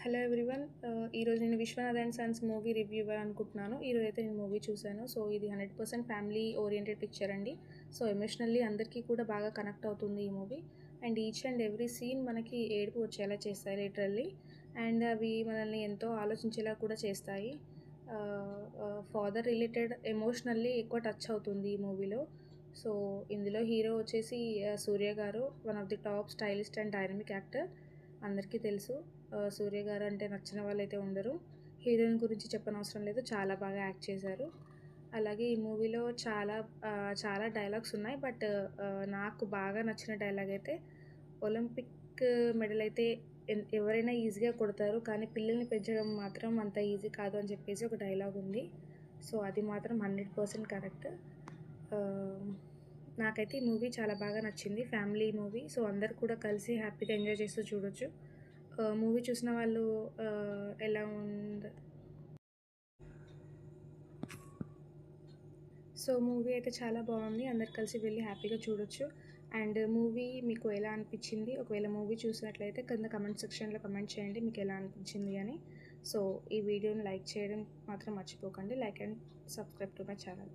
Hello everyone. ఈరోజు నేను 'Vishwanath and sons' movie review ఇవ్వాలనుకుంటున్నాను. ఈరోజైతే నేను మూవీ చూశాను. సో, ఇది 100% ఫ్యామిలీ ఓరియెంటెడ్ పిక్చర్ అండి. సో, ఎమోషనల్లీ అందరికీ కూడా బాగా కనెక్ట్ అవుతుంది ఈ movie. And each and every scene మనకి ఏడుపు వచ్చేలా చేస్తాయి లిటరల్లీ. అండ్ అవి మనల్ని ఎంతో ఆలోచించేలా కూడా చేస్తాయి. ఫాదర్ రిలేటెడ్ ఎమోషనల్లీ ఎక్కువ టచ్ అవుతుంది ఈ మూవీలో. సో, ఇందులో హీరో వచ్చేసి సూర్య గారు, one of the top stylist and dynamic actor. అందరికీ తెలుసు. సూర్య గారు అంటే నచ్చిన వాళ్ళైతే ఉండరు. హీరోయిన్ గురించి చెప్పనవసరం లేదు, చాలా బాగా యాక్ట్ చేశారు. అలాగే ఈ మూవీలో చాలా డైలాగ్స్ ఉన్నాయి. బట్ నాకు బాగా నచ్చిన డైలాగ్ అయితే, ఒలింపిక్ మెడల్ అయితే ఎవరైనా ఈజీగా కొడతారు, కానీ పిల్లల్ని పెంచడం మాత్రం అంత ఈజీ కాదు అని చెప్పేసి ఒక డైలాగ్ ఉంది. సో, అది మాత్రం 100% కరెక్ట్. నాకైతే ఈ మూవీ చాలా బాగా నచ్చింది. Family movie. సో, అందరూ కూడా కలిసి హ్యాపీగా ఎంజాయ్ చేస్తూ చూడొచ్చు. మూవీ చూసిన వాళ్ళు ఎలా ఉంది. సో, మూవీ అయితే చాలా బాగుంది. అందరు కలిసి వెళ్ళి హ్యాపీగా చూడొచ్చు. అండ్ మూవీ మీకు ఎలా అనిపించింది? ఒకవేళ మూవీ చూసినట్లయితే కింద కమెంట్ సెక్షన్లో కమెంట్ చేయండి మీకు ఎలా అనిపించింది అని. సో, ఈ వీడియోని లైక్ చేయడం మాత్రం మర్చిపోకండి. Like and subscribe to my channel.